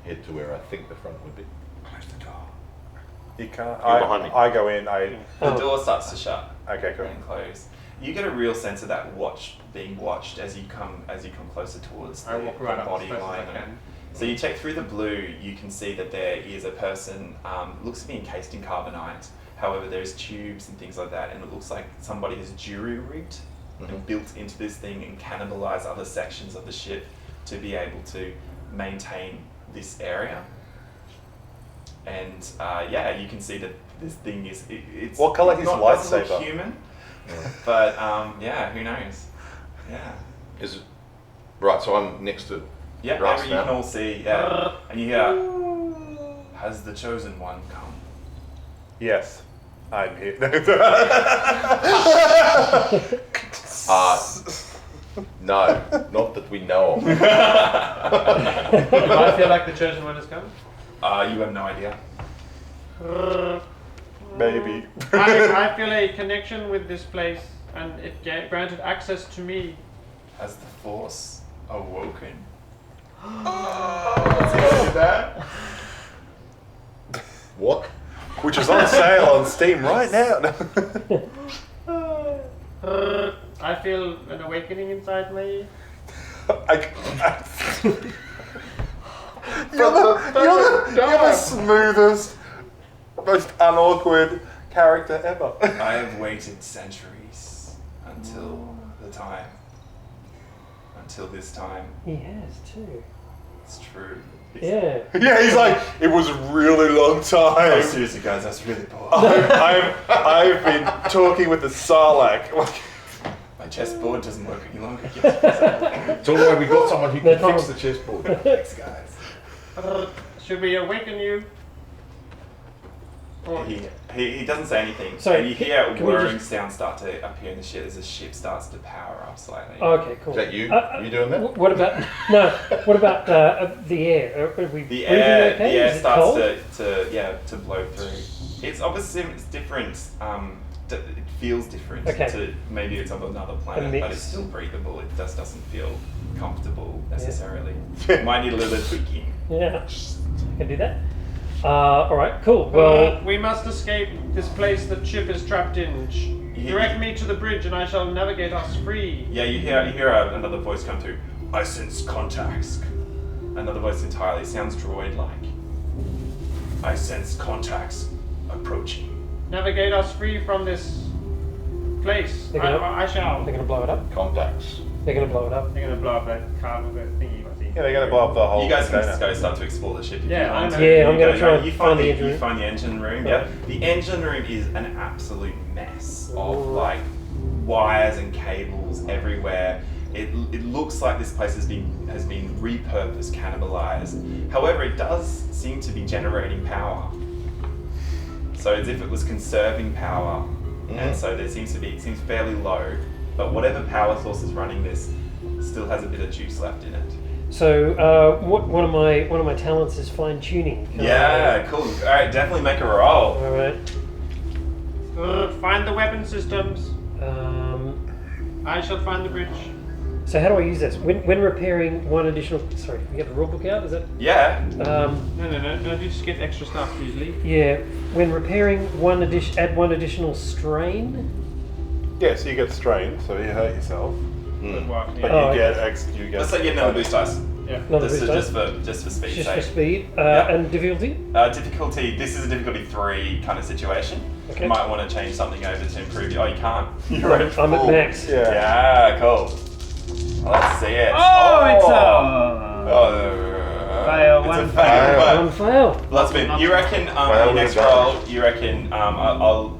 A: head to where I think the front would be.
B: Close the door.
E: You can't.
A: You're behind me.
E: I go in.
B: The door starts to shut.
E: Okay, cool.
B: And close. You get a real sense of that being watched as you come closer towards the,
C: I walk right
B: the
C: up
B: body
C: as fast as
B: lying
C: I
B: on it.
C: can.
B: So you check through the blue, you can see that there is a person, looks to be encased in carbonite. However, there's tubes and things like that, and it looks like somebody has jury-rigged and built into this thing and cannibalized other sections of the ship to be able to maintain this area. And you can see that this thing it's
E: What colour is
B: not
E: lightsaber?
B: doesn't look human, but who knows? Yeah.
A: Is it right? So I'm next to.
B: Yeah,
A: Brass
B: maybe you can all see, and you hear, has the chosen one come?
E: Yes, I'm here.
A: No, not that we know of.
C: Do I feel like the chosen one has come?
B: You have no idea.
E: Maybe.
C: I feel a connection with this place, and it granted access to me.
B: Has the Force awoken? See that?
A: What?
E: Which is on sale on Steam right now.
C: I feel an awakening inside me.
E: You're the smoothest, most unawkward character ever.
B: I have waited centuries until this time.
D: He has too.
B: It's true.
D: Yeah.
E: Yeah, he's like, it was a really long time.
B: Oh, seriously, guys, that's really poor.
E: I've been talking with the Sarlacc.
B: My chessboard doesn't work any longer.
A: It's all right, we got someone who can fix the chessboard.
B: Thanks, guys.
C: Should we awaken you? Or
B: He doesn't say anything.
D: Sorry,
B: and you hear
D: can we
B: whirring
D: just-
B: sounds start to appear in the ship as the ship starts to power up slightly.
D: Oh, okay, cool.
A: Is that you? You doing that?
D: What about What about the air? Are we
B: The
D: breathing
B: air,
D: okay?
B: the air
D: Is it
B: starts
D: cold?
B: to blow through. It's obviously different. It feels different.
D: Okay.
B: Maybe it's of another planet, but it's
D: mix.
B: still breathable. It just doesn't feel comfortable necessarily. Might need a little bit of tweaking.
D: Yeah, I can do that. All right, cool. Well,
C: we must escape this place the ship is trapped in. Direct me to the bridge, and I shall navigate us free.
B: Yeah, you hear another voice come through. I sense contacts. Another voice entirely sounds droid-like. I sense contacts approaching.
C: Navigate us free from this place.
D: They're gonna-
C: I shall.
D: they're gonna blow it up.
A: Contacts.
D: They're gonna blow it up.
C: They're gonna blow up that car with that thingy. What's he?
E: Yeah, they're going to blow up the whole
B: You guys can
E: container.
B: go start to explore the ship if
C: Yeah,
B: you want
C: I know.
B: to.
D: Yeah, I'm
B: You
D: gonna
B: go,
D: try and
B: you
D: find the engine
B: You
D: room.
B: find the engine room,
D: Yeah.
B: yeah. The engine room is an absolute mess of
D: Ooh.
B: like wires and cables everywhere. It looks like this place has been repurposed, cannibalized. However, it does seem to be generating power. So as if it was conserving power. And so it seems fairly low, but whatever power source is running this still has a bit of juice left in it.
D: So, one of my talents is fine tuning.
B: Yeah, cool. All right, definitely make a roll.
D: All right.
C: Find the weapon systems.
D: I
C: I shall find the bridge.
D: So how do I use this? When repairing one additional... Sorry, we get the rulebook out, is it?
B: Yeah.
C: No. You just get extra stuff usually.
D: Yeah. When repairing add one additional strain.
E: Yeah, so you get strained, so you hurt yourself.
C: Good work.
E: But
C: Yeah.
E: you get X. You get.
B: Let's say get another boost dice.
C: Yeah.
D: Another
B: This is
D: boost dice.
B: just for speed.
D: Just for
B: sake.
D: speed
B: Yeah.
D: and difficulty.
B: Difficulty. This is a difficulty 3 kind of situation.
D: Okay.
B: You might want to change something over to improve you. Oh, you can't. You're
D: I'm,
B: at
D: I'm at
B: full.
D: max.
E: Yeah.
B: Yeah, cool. Let's see it.
C: Oh, it's fail,
B: It's
C: one
B: a
C: fail.
B: fail. but-
D: One fail.
B: Let's move. You reckon
E: Well,
B: your next
E: with
B: roll?
E: advantage.
B: You reckon I'll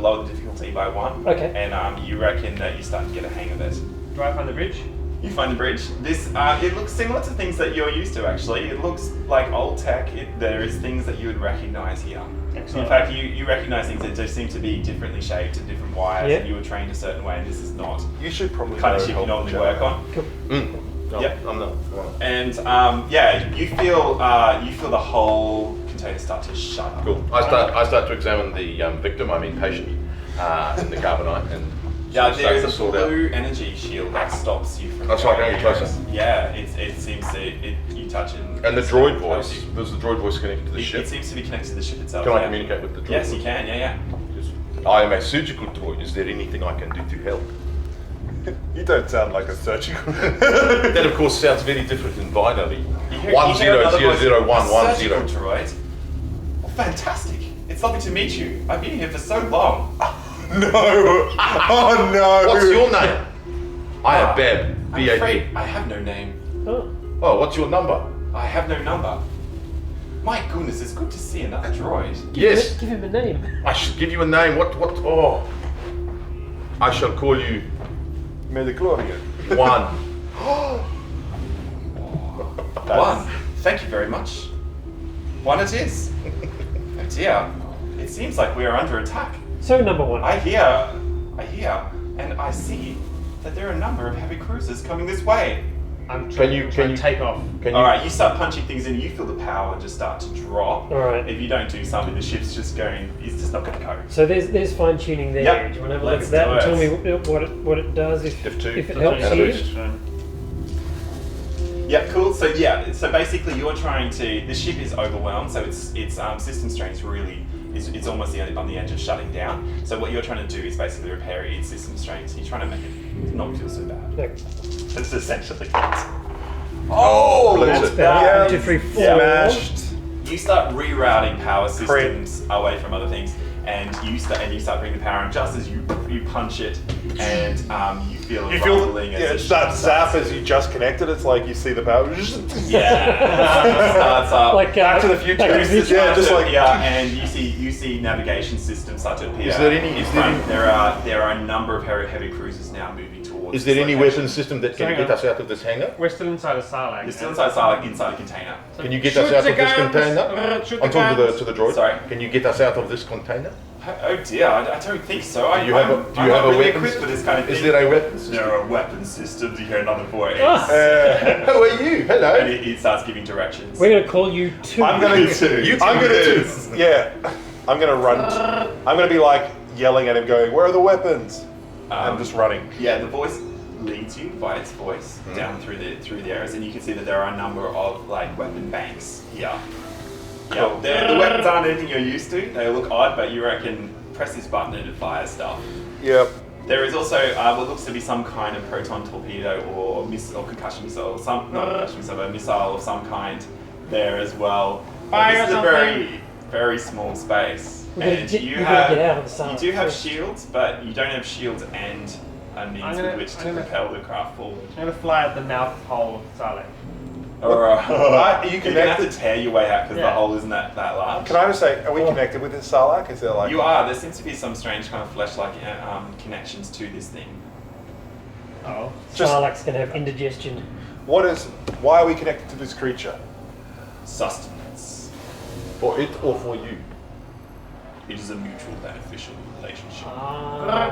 B: lower the difficulty by 1.
D: Okay.
B: And you reckon that you start to get a hang of it.
C: Do I find the bridge?
B: You find the bridge. This it looks similar to things that you're used to. Actually, it looks like old tech. There is things that you would recognise here.
C: Excellent.
B: In fact, you recognise things that just seem to be differently shaped and different wires,
D: Yeah.
B: and you were trained a certain way, and this is not
E: You should probably
B: the kind of
E: know
B: ship you
E: help
B: normally
E: each
B: work
E: other.
B: on.
A: No,
B: Yep.
A: I'm not.
B: And yeah, you feel the whole container start to shut up.
A: Cool. I start to examine the victim, I mean patient, in the carbonite, and
B: Yeah,
A: start
B: there is
A: to
B: a
A: sort out.
B: blue energy shield that stops you from.
A: Oh, so I can
B: going
A: get closer?
B: Yeah, it seems to you touch it.
A: And the droid
B: tells
A: voice.
B: you.
A: Does the droid voice connect to the
B: It
A: ship?
B: seems to be connected to the ship itself.
A: Can I
B: yeah.
A: communicate with the droid?
B: Yes,
A: voice?
B: you can. Yeah.
A: I am a surgical droid. Is there anything I can do to help?
E: You don't sound like a surgical.
A: That, of course, sounds very different in binary.
B: You hear
A: 10001010.
B: Surgical droid. Oh, fantastic! It's lovely to meet you. I've been here for so long.
E: No. Oh no.
A: What's your name? I am Bab.
B: I'm
A: B-A-B.
B: afraid I have no name.
D: Oh.
A: Oh, what's your number?
B: I have no number. My goodness, it's good to see another droid.
A: Yes,
D: Give him a name.
A: I should give you a name. What? Oh, I shall call you
E: Midichlorian.
A: One.
B: One. Thank you very much. One it is. Oh dear. It seems like we are under attack.
D: So number 1.
B: I hear, and I see that there are a number of heavy cruisers coming this way.
C: I'm
A: Can
C: trying
A: you
C: to take off.
A: Can you?
B: All right, you start punching things in. You feel the power just start to drop.
D: All right.
B: If you don't do something, the ship's just going. It's just not going to go.
D: So there's fine tuning there.
B: Yep.
D: Do you want to have a look
B: Let's
D: at that and tell
B: do
D: me what it does if
A: F2.
D: it helps
A: And a
D: you?
A: boost.
B: Yeah, cool. So yeah, so basically you're trying to. The ship is overwhelmed, so its system strength really it's almost on the edge of shutting down. So what you're trying to do is basically repair its system strength. You're trying to make it not feel so bad.
D: No,
B: That's essentially it. Oh,
A: Bless
D: that's
A: it.
D: better.
E: Yeah.
D: 1, 2, 3, 4.
E: Smashed.
B: You start rerouting power systems away from other things, and you start bringing the power in just as you punch it, and you feel
E: You
B: it
E: feel
B: rumbling as
E: yeah,
B: the
E: it's that
B: ship
E: zap
B: starts
E: as you just connected. It's like you see the power.
B: Yeah, starts up.
D: Like
E: Back to the Future.
D: Back to the Future.
E: Yeah, just like
B: and you see navigation systems start to appear.
A: Is there any-
B: in
A: is there
B: front.
A: any-
B: there are a number of heavy cruisers now moving towards.
A: Is there
B: this
A: any
B: location.
A: weapon system that can
C: Hang
A: get
C: on.
A: us out of this hangar?
C: We're still inside a Sarlacc.
B: You're still inside a container.
A: Can you get us out of this container?
C: Shoot
A: I'm
C: the
A: talking
C: guns.
A: to the droid.
B: Sorry.
A: Can you get us out of this container?
B: Oh dear, I don't think so.
A: Do you have a
B: I'm not really
A: weapon?
B: equipped for this kind of thing.
A: Is there a weapon system?
B: There are weapon systems. You hear another voice,
A: How are you?
B: and
A: Hello.
B: it starts giving directions.
D: We're going to call you 2.
E: I'm gonna.
B: You too. You
E: I'm
B: too.
E: gonna. Yeah. I'm gonna run. I'm gonna be like yelling at him, going, "Where are the weapons?" I'm just running.
B: Yeah, the voice leads you by its voice down through the areas, and you can see that there are a number of like weapon banks here. Yeah,
E: Cool.
B: the weapons aren't anything you're used to. They look odd, but you reckon press this button and it fires stuff.
E: Yep.
B: There is also what looks to be some kind of proton torpedo or concussion missile, not concussion missile, but a missile of some kind there as well.
C: Fire
B: This is a
C: something.
B: very, very small space.
D: We're gonna
B: And
D: get-
B: you
D: we're gonna
B: have,
D: get out of the sun.
B: you do have shields, but you don't have shields and a means
C: I'm gonna-
B: with which to
C: I'm gonna-
B: propel the craft forward.
C: I'm gonna fly at the mouth hole of Sarlacc.
B: Or
E: Are you
B: you're gonna have
E: connected?
B: to tear your way out because the
C: Yeah.
B: hole isn't that large.
E: Can I just say, are we connected with this Sarlacc? Is there like
B: You are. There seems to be some strange kind of flesh-like connections to this thing.
C: Oh.
E: just
D: Sarlacc's going to have indigestion.
E: why are we connected to this creature?
B: Sustenance.
A: For it or for you?
B: It is a mutual beneficial relationship.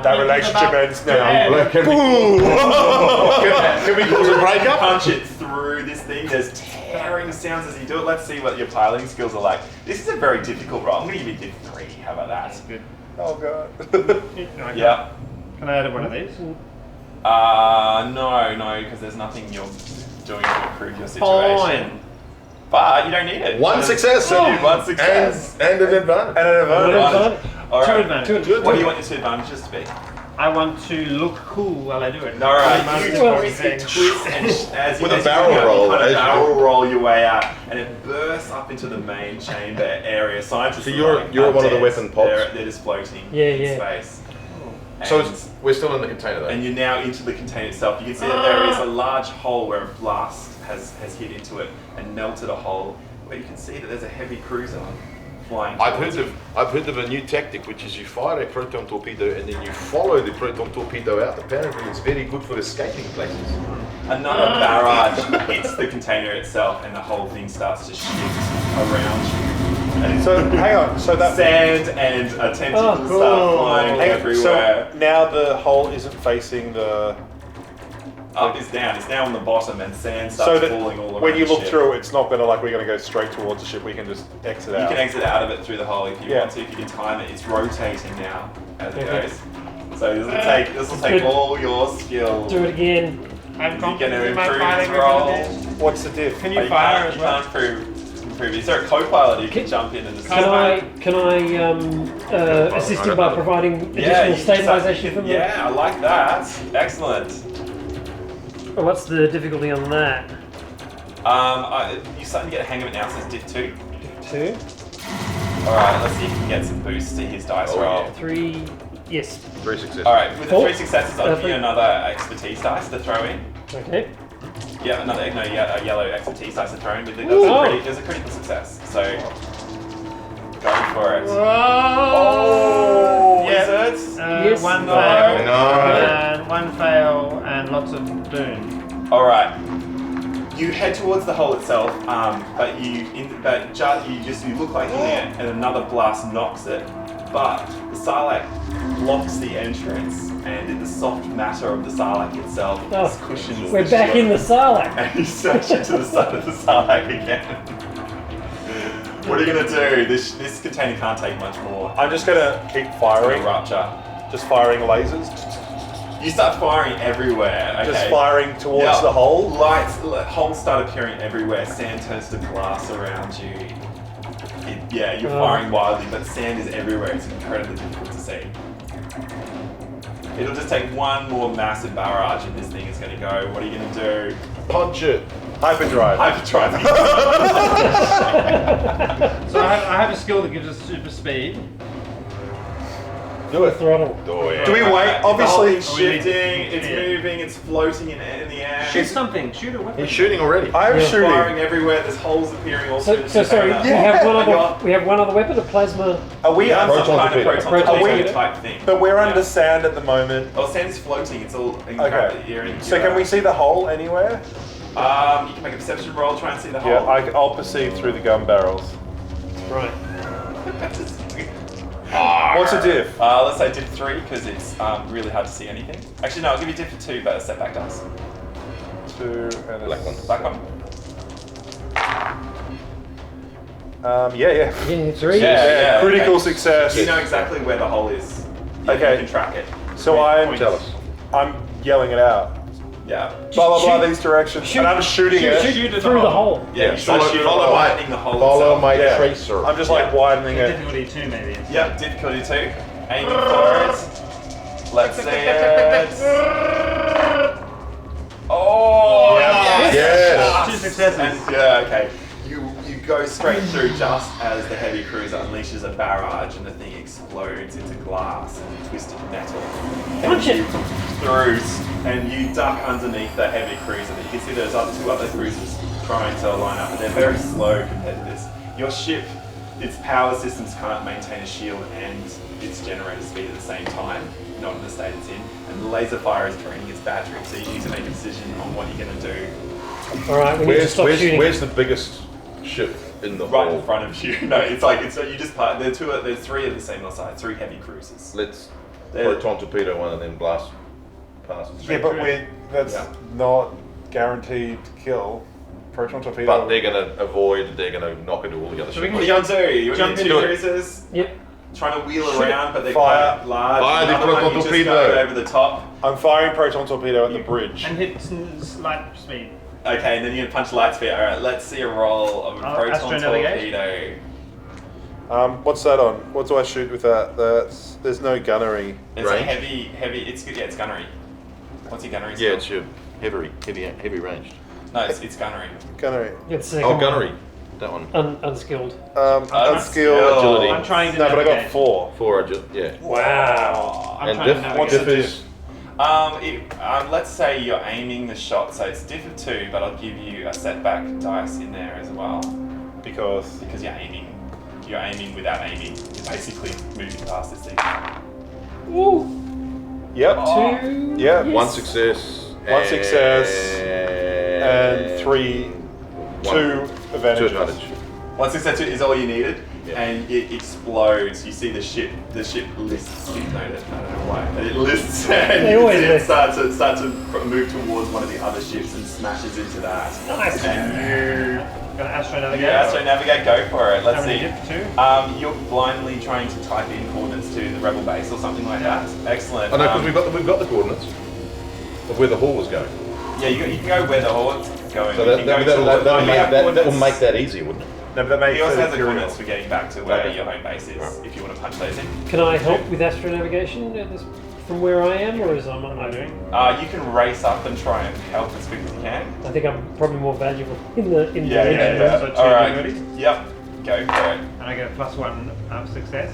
E: That relationship ends now.
A: Can we cause a breakup?
B: Punch it through this thing. There's tearing sounds as you do it. Let's see what your piloting skills are like. This is a very difficult role. I'm going to give you a diff 3. How about that?
C: Good.
E: Oh god.
B: Yeah.
C: Can I add one of these?
B: No, because there's nothing you're doing to improve your situation.
C: Fine.
B: But you don't need it.
A: One success.
B: So you one success.
A: And an advantage.
E: And an advantage.
B: All
C: Two
B: right.
C: advantage.
B: What do you want your two advantages to be?
C: I want to look cool while I do it.
B: All right,
C: Most
B: you
C: important
B: twist
C: thing.
B: and as you
A: With a
B: as you
A: barrel
B: go,
A: roll,
B: you kind
A: as
B: of
A: you
B: barrel roll your way out, and it bursts up into the main chamber area. Scientists
A: So
B: are
A: you're
B: like,
A: one of the
B: dead.
A: weapon pods.
B: They're just floating
D: Yeah,
B: in
D: yeah.
B: space.
A: So
B: And-
A: we're still in the container though.
B: and you're now into the container itself. You can see that there is a large hole where a blast has hit into it and melted a hole. Where you can see that there's a heavy cruiser flying.
A: I've
B: towards
A: heard of a new tactic, which is you fire a proton torpedo and then you follow the proton torpedo out. Apparently, it's very good for escaping places.
B: Another barrage hits the container itself, and the whole thing starts to shift around you. And
E: So hang on. So that
B: sand and tentacles start flying
E: hang on,
B: everywhere.
E: So now the hole isn't facing the.
B: Up is down. It's now on the bottom, and sand
E: So
B: starts
E: that
B: falling all around.
E: when you
B: the
E: look
B: ship.
E: through, it's not gonna like we're gonna go straight towards the ship. We can just exit
B: You
E: out.
B: can exit out of it through the hole if you
E: Yeah.
B: want to. If you can time it, it's rotating now as it
D: Okay.
B: goes. So this will take
D: Good.
B: all your skill.
D: Do it again.
C: I'm
B: You're
C: confident
B: gonna
C: in my
B: improve
C: fighting
B: his roll.
C: abilities.
E: What's the diff?
C: Can
B: Oh,
C: you fire
B: can't,
C: as well?
B: you can't improve. Is there a co-pilot who can jump in and assist?
D: Can I assist him by providing additional
B: you can
D: stabilization from
B: yeah, I like that. Excellent.
D: Oh, what's the difficulty on that?
B: You're starting to get a hang of it now. So it's diff 2.
D: 2,
B: All right, let's see if we can get some boost to his dice roll.
D: 3. Yes.
A: 3 successes.
B: All right, with the
D: 4.
B: 3 successes, I'll give you
D: Three.
B: another expertise dice to throw in.
D: Okay.
B: Yeah, a yellow expertise dice to throw in. But
D: Ooh.
B: there's a critical success. So go for it.
C: Oh,
B: Wizards.
D: Yes.
C: One
B: No.
C: fail.
A: No.
C: And one fail and lots of boon.
B: All right. You head towards the hole itself, but you look like in there, and another blast knocks it. But the Sarlacc blocks the entrance, and the soft matter of the Sarlacc itself cushions.
D: We're
B: the
D: back
B: ship.
D: in the Sarlacc.
B: And you search into the side of the Sarlacc again. What are you gonna do? This container can't take much more.
E: I'm just gonna keep
B: It's
E: firing.
B: gonna rupture.
E: Just firing lasers.
B: You start firing everywhere. Okay.
E: Just firing towards
B: Yeah.
E: the hole.
B: Holes start appearing everywhere. Sand turns to glass around you. You're
D: Oh.
B: firing wildly, but sand is everywhere. It's incredibly difficult to see. It'll just take one more massive barrage and this thing is going to go. What are you going to do?
A: Punch it.
E: Hyperdrive.
B: Hyperdrive.
C: So I have a skill that gives us super speed.
A: Do it.
D: Throttle.
A: Do it.
E: Do we wait?
B: The whole
E: Obviously,
B: thing's shifting, it's
C: Yeah.
B: moving, it's floating in the air.
C: Shoot something. Shoot a weapon.
A: He's shooting already.
E: I'm
D: Yeah.
E: shooting.
B: Firing everywhere. There's holes appearing all through
D: So
B: the
D: sorry.
B: container.
D: We have one
B: I
D: other.
B: got-
D: We have one other weapon, a plasma.
E: Are we
B: Yeah,
E: under?
B: some kind of
A: torpedo.
B: proton
D: Are we-
B: torpedo type thing.
E: But we're
B: Yeah.
E: under sand at the moment.
B: Oh, sand is floating. It's all in
E: Okay. So can we see the hole anywhere?
B: You can make a perception roll. Try and see the hole.
E: Yeah, I'll perceive through the gun barrels.
D: Right.
E: What's a diff?
B: Let's say diff 3 because it's really hard to see anything. Actually, no, I'll give you diff for 2, but a setback dice.
E: 2 and a
A: Black one.
B: Black one.
E: Yeah.
D: Yeah, 3.
B: Yeah.
E: Critical
B: okay.
E: success.
B: You know exactly where the hole is.
E: Okay.
B: You can track it.
E: So I'm
A: Tell us.
E: yelling it out.
B: Yeah.
E: Blah blah blah.
D: shoot-
E: These directions,
D: shoot-
E: and I'm shooting it.
C: Shoot
D: Through the hole.
B: Yeah. You start
A: Follow-
B: shooting
A: follow
B: the
A: my-
B: lightning the hole
A: Follow
B: itself.
A: my
E: Yeah.
A: tracer.
E: I'm just
B: Yeah.
E: like widening it.
C: Difficulty 2 maybe.
B: Yep. Difficulty 2. Aiming for it. Let's see it. Oh.
A: Yes.
C: 2 successes.
B: And, yeah. Okay. You go straight through just as the heavy cruiser unleashes a barrage and the thing explodes into glass and twisted metal.
D: Punch it.
B: Through, and you duck underneath the heavy cruiser. But you can see there's two other cruisers trying to line up, but they're very slow compared to this. Your ship, its power systems can't maintain a shield and its generator speed at the same time, not in the state it's in. And the laser fire is draining its battery, so you need to make a decision on what you're going to do.
D: All right. We need to stop shooting.
A: Where's the biggest ship in the
B: Right
A: hole?
B: in front of you. No, it's you just part. There's 3 of the same side. 3 heavy cruisers.
A: Let's
B: They're-
A: proton torpedo one and then blast past.
E: Yeah, but that's
B: Yeah.
E: not guaranteed kill. Proton torpedo.
A: But they're going to avoid. They're going to knock into all the other
C: So we
A: ships.
B: What are you going to do? You're
C: Jump
B: in
A: into
B: 2
A: it.
B: cruisers,
D: Yep.
B: trying to wheel
E: Shoot.
B: around, but they're
E: Fire.
B: quite large.
A: Fire the
B: Another one,
A: proton
B: you just
A: torpedo.
B: go over the top.
E: I'm firing proton torpedo at the bridge.
C: And hit light speed.
B: Okay, and then you're going to punch light speed. Alright, let's see a roll of a proton
C: astro navigation.
B: torpedo.
E: What's that on? What do I shoot with that? There's no gunnery.
B: It's a
A: Range?
B: heavy. It's good. Yeah, it's gunnery. What's your gunnery?
A: Yeah,
B: skill?
A: it's your heavy ranged.
B: No, it's gunnery.
E: Gunnery.
D: It's the second
A: Oh,
D: one.
A: gunnery. That one.
D: Unskilled.
E: Unskilled.
A: Agility.
C: I'm trying to
E: No, but I got
C: navigate.
E: 4.
A: 4 yeah.
D: Wow.
C: I'm
A: And
C: trying to
A: diff?
C: navigate.
A: What diff is?
B: Let's say you're aiming the shot, so it's diff of 2, but I'll give you a setback dice in there as well
E: Because
B: because you're aiming. You're aiming without aiming. You're basically moving past this thing.
D: Ooh.
E: yep.
B: Oh.
D: 2.
E: Yeah.
D: Yes.
A: One success.
E: One success and 2
A: Two
E: advantages.
A: advantage.
B: One success is all you needed,
A: Yeah.
B: and it explodes. You see the ship lists. No, I don't know why, but it lists and
D: They always
B: it
D: list.
B: starts to move towards one of the other ships and smashes into that.
D: Nice.
B: And
C: Gonna astro navigate.
B: you astro navigate. Go for it. Let's
C: How many
B: see.
C: diff 2?
B: You're blindly trying to type in coordinates to the rebel base or something like that. Excellent.
A: Oh no, because we've got the coordinates of where the haul was going.
B: Yeah, you can go where the horde's going.
A: So
B: You can go to-
A: that will make that easier, wouldn't it?
E: No, but that makes
B: He also
E: it
B: has the
E: Imperial.
B: coordinates for getting back to where
A: Okay.
B: your home base is,
A: Right.
B: if you want to punch those in.
D: Can I help with astronavigation at this, from where I am, or is I'm
C: What am I doing?
B: You can race up and try and help as quick as you can.
D: I think I'm probably more valuable in the engine
C: yeah.
D: room.
C: So 2
B: All right.
C: abilities.
B: Yep. Go for it.
C: And I get a +1 success.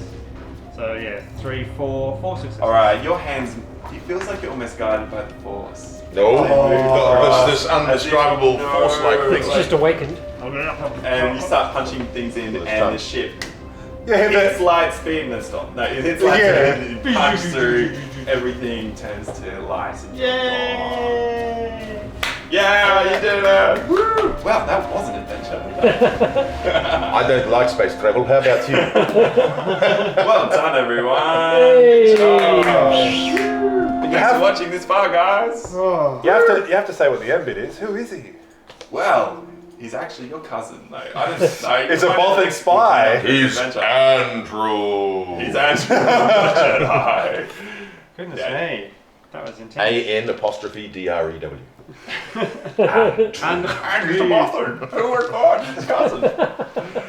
C: So yeah, 3, 4 successes.
B: All right. Your hands. It feels like you're almost guided by the force.
A: No,
B: They move across
A: this undescribable
B: as if-
A: force-like
B: no,
A: thing.
D: It's just awakened.
B: And you start punching things in,
A: Well, it's
B: and
A: done.
B: the ship
E: Yeah,
B: hits
E: but
B: light speed and then stop. No, it hits light
E: Yeah.
B: speed and you punch through. Everything turns to light. And
C: Yay!
B: Yeah, you did it! Woo! Wow, that was an adventure.
A: I don't like space travel. How about you?
B: Well done, everyone.
D: Hey.
B: Good job. Thanks for watching this far, guys.
E: you have to say what the end bit is. Who is he?
B: Well, he's actually your cousin, though. I don't know.
E: It's a Bothan spy.
A: He's Andrew.
B: He's Andrew the Jedi.
C: Goodness
B: Yeah.
C: me, that was intense.
A: AN''DREW.
C: And
B: Andrew's the Bothan. Oh my God, his cousin.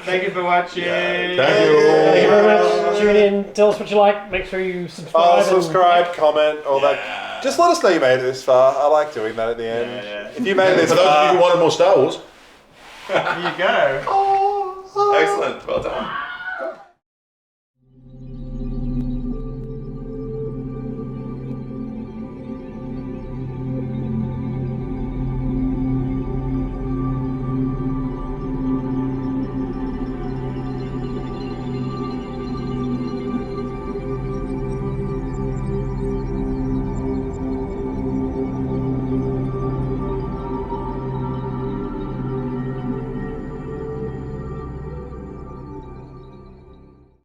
C: thank you for watching.
A: Thank you.
D: Thank you very much. Tune in, tell us what you like, make sure you subscribe. and-
E: Subscribe, comment, all
B: Yeah.
E: that. Just let us know you made it this far. I like doing that at the end.
C: Yeah.
E: If you made it this
A: For those of you
E: far,
A: who wanted more Star Wars,
C: There you go.
B: Excellent. Well done.